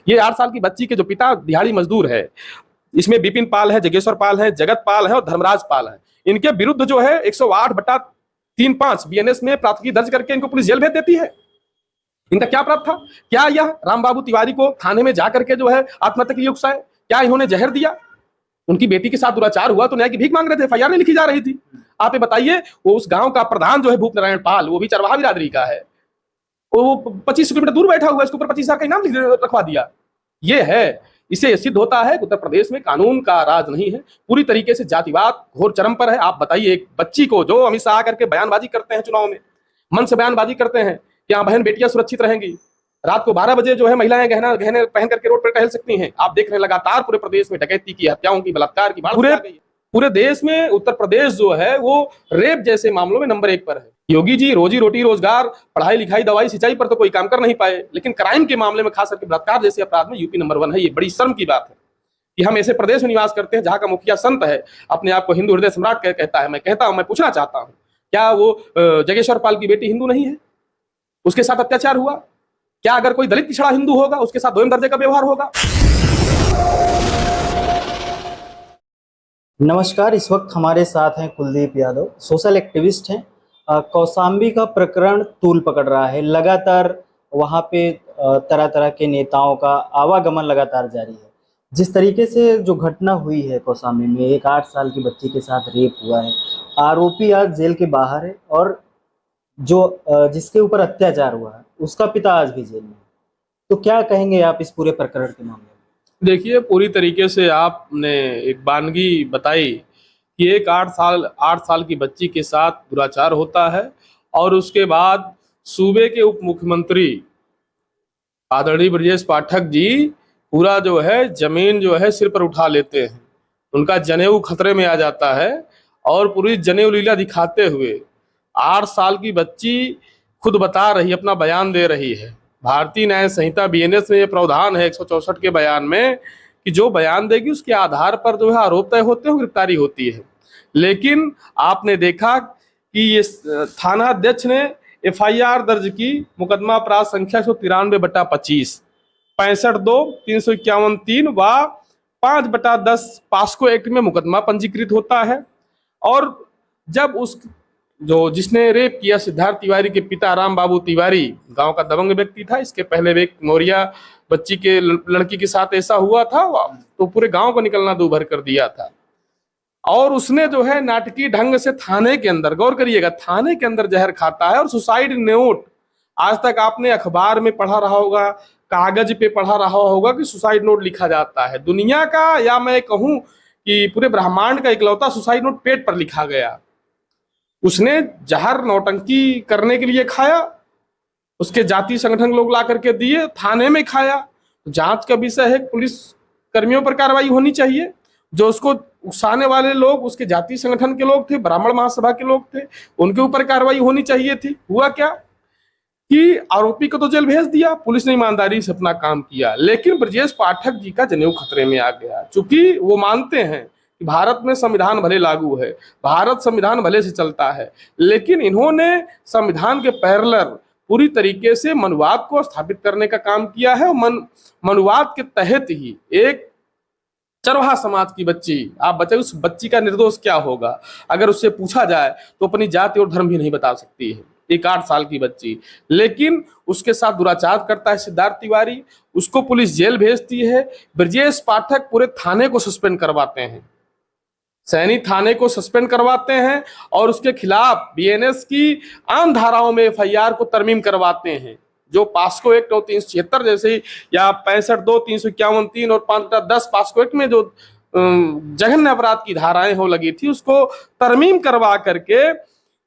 ये 8 साल की बच्ची के जो पिता दिहाड़ी मजदूर है, इसमें विपिन पाल है, जगेश्वर पाल है, जगत पाल है और धर्मराज पाल है। इनके विरुद्ध जो है 108/35 बीएनएस में प्राथमिकी दर्ज करके इनको पुलिस जेल भेज देती है। इनका क्या अपराध था? क्या यह रामबाबू तिवारी को थाने में जाकर के जो है आत्महत्या के लिए उकसाए? क्या इन्होंने जहर दिया? उनकी बेटी के साथ दुराचार हुआ तो न्याय की भीख मांग रहे थे, एफआईआर नहीं लिखी जा रही थी। आप ये बताइए, वो उस गांव का प्रधान जो है भूप नारायण पाल, वो भी चरवाहा बिरादरी का है, वो 25 किलोमीटर दूर बैठा हुआ है, इसके ऊपर 25,000 का इनाम रखवा दिया। ये है, इससे सिद्ध होता है कि उत्तर प्रदेश में कानून का राज नहीं है, पूरी तरीके से जातिवाद घोर चरम पर है। आप बताइए, एक बच्ची को जो अमित शाह करके बयानबाजी करते हैं चुनाव में, मन से बयानबाजी करते हैं कि यहाँ बहन बेटियां सुरक्षित रहेंगी, रात को 12 बजे जो है महिलाएं गहने पहन करके रोड पर टहल सकती हैं। आप देख रहे हैं लगातार पूरे प्रदेश में डकैती की, हत्याओं की, बलात्कार की, पूरे देश में उत्तर प्रदेश जो है वो रेप जैसे मामलों में नंबर 1 पर है। योगी जी रोजी रोटी रोजगार, पढ़ाई लिखाई, दवाई सिंचाई पर तो कोई काम कर नहीं पाए, लेकिन क्राइम के मामले में खास करके बलात्कार जैसे अपराध में यूपी नंबर 1 है। ये बड़ी शर्म की बात है कि हम ऐसे प्रदेश में निवास करते हैं जहां का मुखिया संत है, अपने आप को हिंदू हृदय सम्राट कहता है। मैं कहता हूं, मैं पूछना चाहता हूं, क्या वो जगेश्वर पाल की बेटी हिंदू नहीं है? उसके साथ अत्याचार हुआ? क्या अगर कोई दलित पिछड़ा हिंदू होगा उसके साथ दोयम दर्जे का व्यवहार होगा? नमस्कार, इस वक्त हमारे साथ हैं कुलदीप यादव, सोशल एक्टिविस्ट हैं। कौशाम्बी का प्रकरण तूल पकड़ रहा है, लगातार वहाँ पे तरह तरह के नेताओं का आवागमन लगातार जारी है। जिस तरीके से जो घटना हुई है कौशाम्बी में, एक 8 साल की बच्ची के साथ रेप हुआ है, आरोपी आज जेल के बाहर है और जो जिसके ऊपर अत्याचार हुआ है उसका पिता आज भी जेल में। तो क्या कहेंगे आप इस पूरे प्रकरण के मामले में? देखिए, पूरी तरीके से आपने एक वानगी बताई कि एक 8 साल की बच्ची के साथ दुराचार होता है और उसके बाद सूबे के उप मुख्यमंत्री आदरणीय ब्रजेश पाठक जी पूरा जो है जमीन जो है सिर पर उठा लेते हैं। उनका जनेऊ खतरे में आ जाता है और पूरी जनेऊ लीला दिखाते हुए 8 साल की बच्ची खुद बता रही, अपना बयान दे रही है। भारतीय न्याय संहिता बीएनएस में ये प्रावधान है 164 के बयान में कि जो बयान देगी उसके आधार पर जो है आरोप तय होते हैं, गिरफ्तारी होती है। लेकिन आपने देखा कि ये थाना अध्यक्ष ने एफआईआर दर्ज की, मुकदमा अपराध संख्या 193/25, 65(2), 351(3) व 5/10 पास्को एक्ट में मुकदमा पंजीकृत होता है। और जब उस जिसने रेप किया सिद्धार्थ तिवारी के पिता रामबाबू तिवारी गांव का दबंग व्यक्ति था, इसके पहले एक मोरिया बच्ची के लड़की के साथ ऐसा हुआ था तो पूरे गांव को निकलना दूभर कर दिया था। और उसने जो है नाटकीय ढंग से थाने के अंदर, गौर करिएगा, थाने के अंदर जहर खाता है और सुसाइड नोट, आज तक आपने अखबार में पढ़ा रहा होगा, कागज पे पढ़ा रहा होगा कि सुसाइड नोट लिखा जाता है। दुनिया का, या मैं कहूं कि पूरे ब्रह्मांड का इकलौता सुसाइड नोट पेट पर लिखा गया। उसने जहर नौटंकी करने के लिए खाया, उसके जाति संगठन लोग ला करके दिए, थाने में खाया। जांच का विषय है, पुलिस कर्मियों पर कार्रवाई होनी चाहिए। जो उसको उकसाने वाले लोग उसके जाति संगठन के लोग थे, ब्राह्मण महासभा के लोग थे, उनके ऊपर कार्रवाई होनी चाहिए थी। हुआ क्या कि आरोपी को तो जेल भेज दिया, पुलिस ने ईमानदारी से अपना काम किया, लेकिन ब्रजेश पाठक जी का जनेऊ खतरे में आ गया। चूंकि वो मानते हैं कि भारत में संविधान भले लागू है, भारत संविधान भले से चलता है, लेकिन इन्होंने संविधान के पैरेलल पूरी तरीके से मनुवाद को स्थापित करने का काम किया है। मनुवाद के तहत ही एक चरवाहा समाज की बच्ची, आप बताइए उस बच्ची का निर्दोष क्या होगा? अगर उससे पूछा जाए तो अपनी जाति और धर्म भी नहीं बता सकती है, एक 8 साल की बच्ची। लेकिन उसके साथ दुराचार करता है सिद्धार्थ तिवारी, उसको पुलिस जेल भेजती है। ब्रजेश पाठक पूरे थाने को सस्पेंड करवाते हैं, सैनी थाने को सस्पेंड करवाते हैं और उसके खिलाफ बीएनएस की आम धाराओं में एफआईआर को तरमीम करवाते हैं। जो पास्को एक्ट और 376 जैसे, या 65(2), 351(3) और 5/10 पास्को एक्ट में जो जघन्य अपराध की धाराएं हो लगी थी, उसको तरमीम करवा करके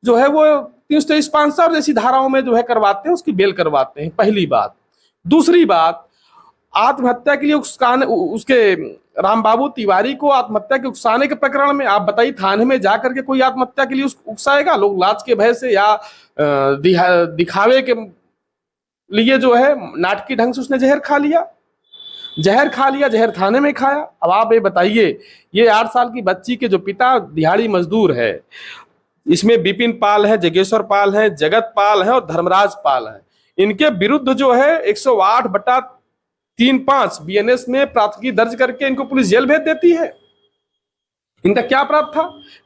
जो है वो 323, 500 जैसी धाराओं में जो है करवाते हैं, उसकी बेल करवाते हैं। पहली बात। दूसरी बात, आत्महत्या के लिए उसके रामबाबू तिवारी को आत्महत्या के उकसाने के प्रकरण में आप बताइए, थाने में जाकर के कोई आत्महत्या के लिए उकसाएगा? लोग लाज के भय से या दिखावे के लिए जो है नाटकीय ढंग से उसने जहर खा लिया, जहर थाने में खाया। अब आप ये बताइए, ये 8 साल की बच्ची के जो पिता दिहाड़ी मजदूर है, इसमें विपिन पाल है, जगेश्वर पाल है, जगत पाल है और धर्मराज पाल है। इनके विरुद्ध जो है 108/35 3-5 बीएनएस में प्राथमिकी दर्ज करके इनको पुलिस जेल भेज देती है। इनका क्या अपराध था?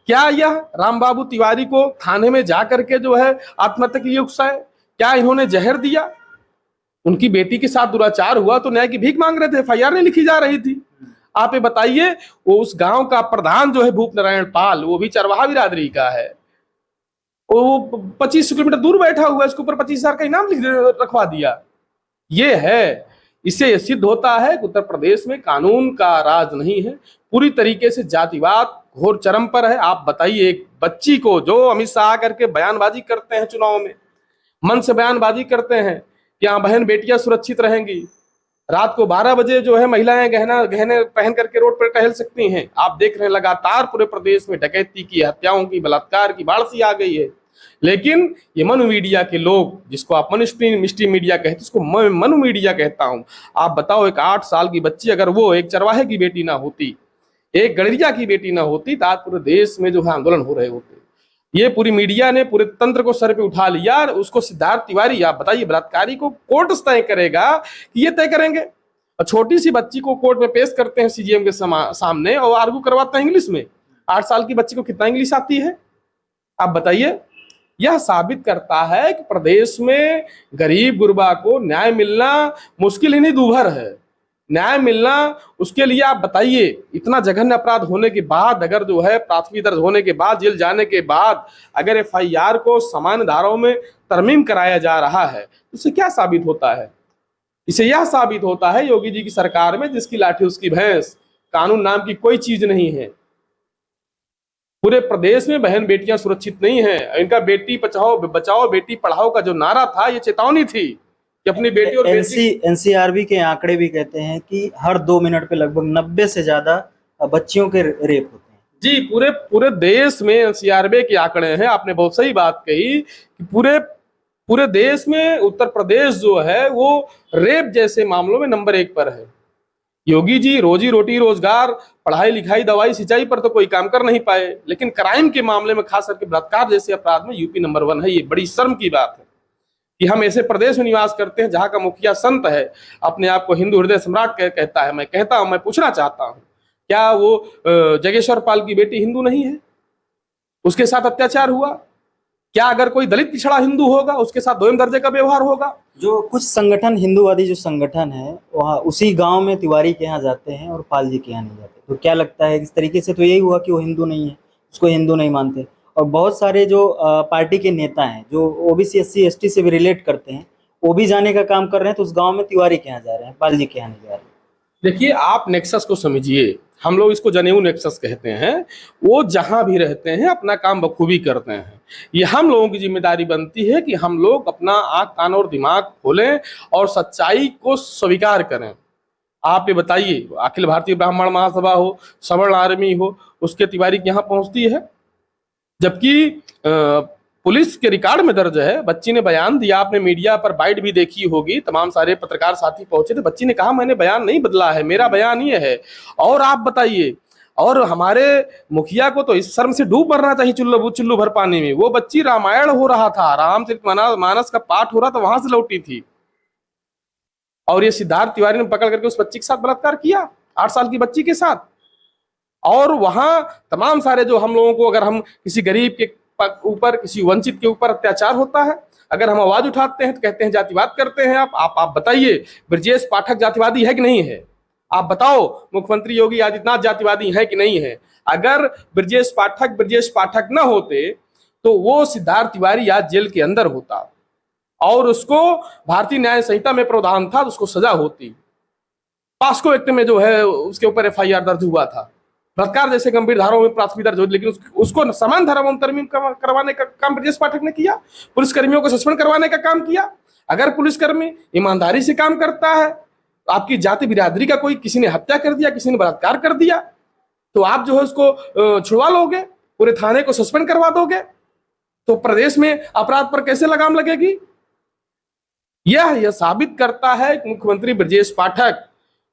क्या यह रामबाबू तिवारी को थाने में जा करके जो है आत्महत्या के लिए उकसाए? क्या इन्होंने जहर दिया? उनकी बेटी के साथ दुराचार हुआ तो न्याय की भीख मांग रहे थे, एफआईआर नहीं लिखी जा रही थी। आप ये बताइए, वो उस गांव का प्रधान जो है भूप नारायण पाल, वो भी चरवाहा बिरादरी का है, वो 25 किलोमीटर दूर बैठा हुआ है, इसके ऊपर 25,000 का इनाम रखवा दिया। ये है, इससे यह सिद्ध होता है कि उत्तर प्रदेश में कानून का राज नहीं है, पूरी तरीके से जातिवाद घोर चरम पर है। आप बताइए, एक बच्ची को जो अमित शाह करके बयानबाजी करते हैं चुनाव में, मन से बयानबाजी करते हैं कि यहाँ बहन बेटियां सुरक्षित रहेंगी, रात को 12 बजे जो है महिलाएं गहने पहन करके रोड पर टहल सकती हैं। आप देख रहे हैं लगातार पूरे प्रदेश में डकैती की, हत्याओं की, बलात्कार की बाढ़ सी आ गई है। लेकिन ये मनु मीडिया के लोग, जिसको आप मिस्ट्री मीडिया कहते हैं, इसको मैं मनु मीडिया कहता हूं। आप बताओ, एक 8 साल की बच्ची अगर वो एक चरवाहे की बेटी ना होती, एक गड़रिया की बेटी ना होती, तो आज पूरे देश में जो है आंदोलन हो रहे होते। ये पूरी मीडिया ने पूरे तंत्र को सर पे उठा लिया। उसको सिद्धार्थ तिवारी, आप बताइए, बलात्कारी को कोर्ट तय करेगा कि ये तय करेंगे? और छोटी सी बच्ची को कोर्ट में पेश करते हैं सीजीएम के सामने और आर्गू करवाते हैं इंग्लिश में। 8 साल की बच्ची को कितना इंग्लिश आती है? आप बताइए। यह साबित करता है कि प्रदेश में गरीब गुरबा को न्याय मिलना मुश्किल ही नहीं, दूभर है। न्याय मिलना, उसके लिए आप बताइए, इतना जघन्य अपराध होने के बाद, अगर जो है प्राथमिकी दर्ज होने के बाद, जेल जाने के बाद अगर एफआईआर को सामान्य धाराओं में तरमीम कराया जा रहा है, तो इससे क्या साबित होता है? इसे यह साबित होता है योगी जी की सरकार में जिसकी लाठी उसकी भैंस, कानून नाम की कोई चीज नहीं है। पूरे प्रदेश में बहन बेटियां सुरक्षित नहीं है। इनका बेटी बचाओ बेटी पढ़ाओ का जो नारा था, ये चेतावनी थी कि अपनी बेटी और एनसीआरबी के आंकड़े भी कहते हैं कि हर 2 मिनट पे लगभग 90 से ज्यादा बच्चियों के रेप होते हैं। जी, पूरे देश में एनसीआरबी के आंकड़े हैं। आपने बहुत सही बात कही कि पूरे देश में उत्तर प्रदेश जो है वो रेप जैसे मामलों में नंबर 1 पर है। योगी जी रोजी रोटी, रोजगार, पढ़ाई लिखाई, दवाई, सिंचाई पर तो कोई काम कर नहीं पाए, लेकिन क्राइम के मामले में, खास करके बलात्कार जैसे अपराध में यूपी नंबर 1 है। ये बड़ी शर्म की बात है कि हम ऐसे प्रदेश में निवास करते हैं जहां का मुखिया संत है, अपने आप को हिंदू हृदय सम्राट कहता है। मैं पूछना चाहता हूं, क्या वो जगेश्वर पाल की बेटी हिंदू नहीं है? उसके साथ अत्याचार हुआ? क्या अगर कोई दलित पिछड़ा हिंदू होगा, उसके साथ 2 दर्जे का व्यवहार होगा? जो कुछ संगठन, हिंदूवादी जो संगठन है, वहाँ उसी गांव में तिवारी के यहाँ जाते हैं और पाल जी के यहाँ नहीं जाते। तो क्या लगता है, इस तरीके से तो यही हुआ कि वो हिंदू नहीं है, उसको हिंदू नहीं मानते। और बहुत सारे जो पार्टी के नेता हैं जो ओबीसी SC ST से भी रिलेट करते हैं, वो भी जाने का काम कर रहे हैं, तो उस गांव में तिवारी के यहाँ जा रहे हैं, पाल जी के यहाँ नहीं जा रहे हैं। देखिए, आप नेक्सस को समझिए, हम लोग इसको जनेऊ नेक्सस कहते हैं। वो जहां भी रहते हैं अपना काम बखूबी करते हैं। ये हम लोगों की जिम्मेदारी बनती है कि हम लोग अपना आंख, कान और दिमाग खोलें और सच्चाई को स्वीकार करें। आप ये बताइए, अखिल भारतीय ब्राह्मण महासभा हो, सवर्ण आर्मी हो, उसके तिवारी के यहाँ पहुंचती है, जबकि पुलिस के रिकॉर्ड में दर्ज है। बच्ची ने बयान दिया, आपने मीडिया पर बाइट भी देखी होगी, तमाम सारे पत्रकार साथी पहुंचे थे। बच्ची ने कहा, मैंने बयान नहीं बदला है, मेरा बयान ये है। और आप बताइए, और हमारे मुखिया को तो इस शर्म से डूब मरना चाहिए चुल्लू भर पानी में। वो बच्ची रामायण हो रहा था, रामचरितमानस का पाठ हो रहा था, वहां से लौटी थी, और ये सिद्धार्थ तिवारी ने पकड़ करके उस बच्ची के साथ बलात्कार किया, 8 साल की बच्ची के साथ। और वहां तमाम सारे जो हम लोगों को, अगर हम किसी गरीब के ऊपर, किसी वंचित के ऊपर अत्याचार होता है, अगर हम आवाज उठाते हैं तो कहते हैं जातिवाद करते हैं। आप बताइए, ब्रजेश पाठक जातिवादी है कि नहीं है? आप बताओ, मुख्यमंत्री योगी आदित्यनाथ जातिवादी है कि नहीं है? अगर ब्रजेश पाठक न होते तो वो सिद्धार्थ तिवारी आज जेल के अंदर होता और उसको भारतीय न्याय संहिता में प्रावधान था, उसको सजा होती। पास्को एक्ट में जो है उसके ऊपर एफआईआर दर्ज हुआ था, बलात्कार जैसे गंभीर धाराओं में प्राथमिकी दर्ज हुई, लेकिन उसको समान धाराओं में तरमीम करवाने का काम ब्रजेश पाठक ने किया। पुलिसकर्मियों को सस्पेंड करवाने का काम किया। अगर पुलिसकर्मी ईमानदारी से काम करता है, आपकी जाति बिरादरी का कोई, किसी ने हत्या कर दिया, किसी ने बलात्कार कर दिया, तो आप जो है उसको छुड़वा लोगे, पूरे थाने को सस्पेंड करवा दोगे, तो प्रदेश में अपराध पर कैसे लगाम लगेगी? यह साबित करता है कि मुख्यमंत्री ब्रजेश पाठक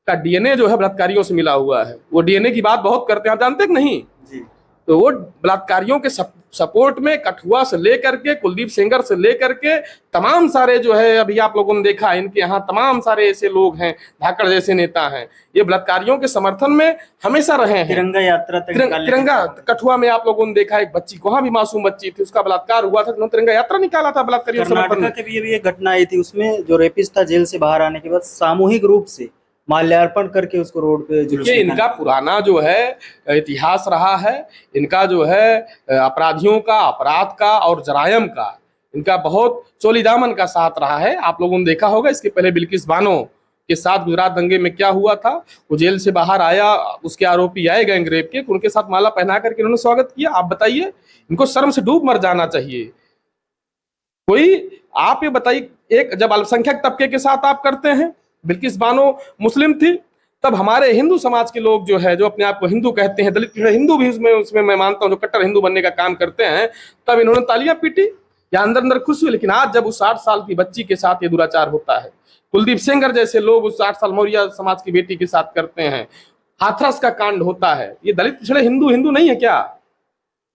का डीएनए जो है बलात्कारियों से मिला हुआ है। वो डीएनए की बात बहुत करते हैं, आप जानते हैं कि नहीं? जी। तो वो बलात्कारियों के सपोर्ट में कठुआ से लेकर के कुलदीप सेंगर से लेकर के तमाम सारे जो है, अभी आप लोगों ने देखा इनके यहाँ तमाम सारे ऐसे लोग हैं, धाकड़ जैसे नेता हैं, ये बलात्कारियों के समर्थन में हमेशा रहे हैं। तिरंगा यात्रा तक तिरंगा कठुआ में आप लोगों ने देखा, एक बच्ची को, वहां भी मासूम बच्ची थी, उसका बलात्कार हुआ था, उन्होंने तिरंगा यात्रा निकाला था बलात्कारियों के समर्थन में। कर्नाटक के भी अभी एक घटना आई थी, उसमें जो रेपिस्ट था जेल से बाहर आने के बाद सामूहिक रूप से माल्यार्पण करके उसको रोड पे जुलूस ये इनका पुराना जो है इतिहास रहा है, इनका जो है अपराधियों का, अपराध का और जरायम का इनका बहुत चोली दामन का साथ रहा है। आप लोगों ने देखा होगा इसके पहले बिल्किस बानो के साथ गुजरात दंगे में क्या हुआ था, वो जेल से बाहर आया, उसके आरोपी आए गैंग रेप के, उनके साथ माला पहना करके उन्होंने स्वागत किया। आप बताइए, इनको शर्म से डूब मर जाना चाहिए। कोई आप ये बताइए, एक जब अल्पसंख्यक तबके के साथ आप करते हैं, बिल्किस बानो मुस्लिम थी, तब हमारे हिंदू समाज के लोग जो है, जो अपने आप को हिंदू कहते हैं, दलित हिंदू भी उसमें मैं मानता हूँ, जो कट्टर हिंदू बनने का काम करते हैं, तब इन्होंने तालियां पीटी या अंदर अंदर खुश हुए। लेकिन आज जब उस 60 साल की बच्ची के साथ ये दुराचार होता है, कुलदीप सेंगर जैसे लोग उस 60 साल मौर्य समाज की बेटी के साथ करते हैं, हाथरस का कांड होता है, ये दलित पिछड़े हिंदू नहीं है क्या?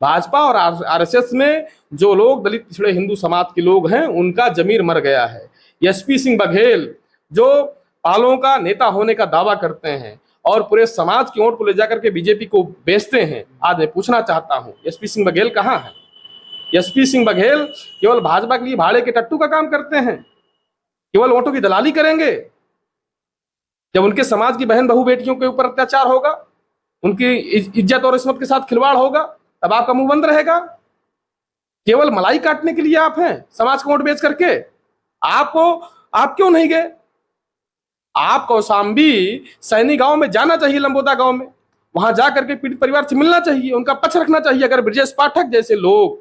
भाजपा और आरएसएस में जो लोग दलित पिछड़े हिंदू समाज के लोग हैं, उनका जमीर मर गया है। एसपी सिंह बघेल जो पालों का नेता होने का दावा करते हैं और पूरे समाज की वोट को ले जाकर के बीजेपी को बेचते हैं, आज मैं पूछना चाहता हूं, एसपी सिंह बघेल कहां है? एसपी सिंह बघेल केवल भाजपा के लिए भाड़े के टट्टू का काम करते हैं, केवल वोटों की दलाली करेंगे। जब उनके समाज की बहन बहू बेटियों के ऊपर अत्याचार होगा, उनकी इज्जत और इस्मत के साथ खिलवाड़ होगा, तब आपका मुंह बंद रहेगा। केवल मलाई काटने के लिए आप हैं, समाज को वोट बेच करके। आप क्यों नहीं गए? आप कौशाम्बी सैनी गांव में जाना चाहिए, लंबोदा गांव में, वहां जाकर के पीड़ित परिवार से मिलना चाहिए, उनका पक्ष रखना चाहिए। अगर ब्रजेश पाठक जैसे लोग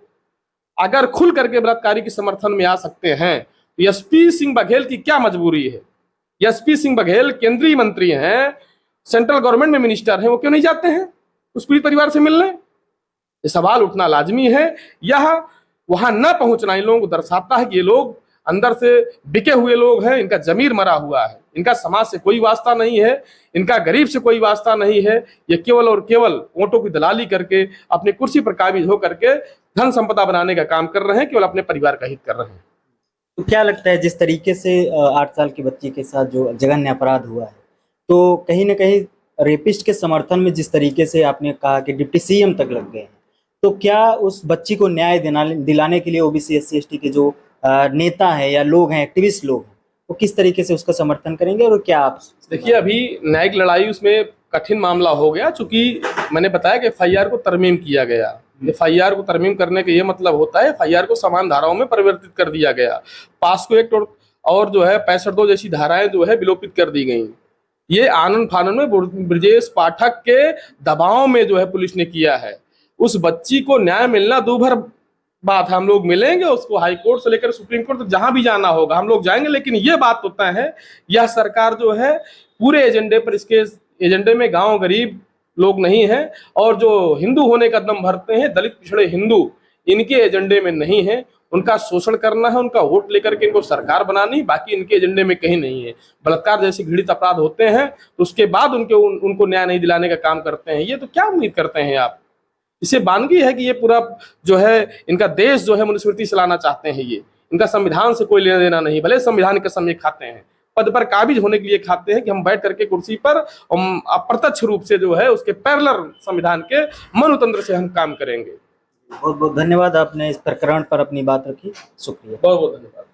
अगर खुल करके बलात्कारी के समर्थन में आ सकते हैं, तो एसपी सिंह बघेल की क्या मजबूरी है? एसपी सिंह बघेल केंद्रीय मंत्री हैं, सेंट्रल गवर्नमेंट में मिनिस्टर हैं, वो क्यों नहीं जाते हैं उस पीड़ित परिवार से मिलने? ये सवाल उठना लाजमी है। यह वहां न पहुंचना इन लोगों को दर्शाता है कि ये लोग अंदर से बिके हुए लोग हैं, इनका जमीर मरा हुआ है, इनका समाज से कोई वास्ता नहीं है, इनका गरीब से कोई वास्ता नहीं है। ये केवल और केवल वोटों की दलाली करके अपनी कुर्सी पर काबिज हो करके धन संपदा बनाने का काम कर रहे हैं, केवल अपने परिवार का हित कर रहे हैं। तो क्या लगता है, जिस तरीके से 8 साल की बच्ची के साथ जो जघन्य अपराध हुआ है, तो कहीं ना कहीं रेपिस्ट के समर्थन में जिस तरीके से आपने कहा कि डिप्टी सीएम तक लग गए हैं, तो क्या उस बच्ची को न्याय दिलाने के लिए ओबीसी SC/ST के जो नेता है या लोग हैं, एक्टिविस्ट लोग हैं, वो किस तरीके से उसका समर्थन करेंगे? और क्या आप देखिए, अभी न्यायिक लड़ाई उसमें कठिन मामला हो गया, चूंकि मैंने बताया कि FIR को तरमीम किया गया। FIR को तरमीम करने का ये मतलब होता है FIR को समान धाराओं में परिवर्तित कर दिया गया। पास्को एक्ट और जो है 65(2) जैसी धाराएं जो है विलोपित कर दी गई। ये आनन फानन में ब्रजेश पाठक के दबाव में जो है पुलिस ने किया है। उस बच्ची को न्याय मिलना दूभर बात है, हम लोग मिलेंगे उसको, हाई कोर्ट से लेकर सुप्रीम कोर्ट तक जहां भी जाना होगा हम लोग जाएंगे। लेकिन ये बात होता है, यह सरकार जो है पूरे एजेंडे पर, इसके एजेंडे में गांव गरीब लोग नहीं है, और जो हिंदू होने का दम भरते हैं दलित पिछड़े हिंदू, इनके एजेंडे में नहीं है। उनका शोषण करना है, उनका वोट लेकर के इनको सरकार बनानी, बाकी इनके एजेंडे में कहीं नहीं है। बलात्कार जैसे घृणित अपराध होते हैं तो उसके बाद उनको न्याय नहीं दिलाने का काम करते हैं। ये तो क्या उम्मीद करते हैं आप? इसे बानगी है कि ये पूरा जो है इनका देश जो है मनुस्मृति चलाना चाहते हैं। ये इनका संविधान से कोई लेना देना नहीं, भले संविधान की कसम ये खाते हैं, पद पर काबिज होने के लिए खाते हैं कि हम बैठ करके कुर्सी पर अप्रत्यक्ष रूप से जो है उसके पैरेलल संविधान के मनोतंत्र से हम काम करेंगे। बहुत बहुत धन्यवाद, आपने इस प्रकरण पर अपनी बात रखी। शुक्रिया। बहुत बहुत धन्यवाद।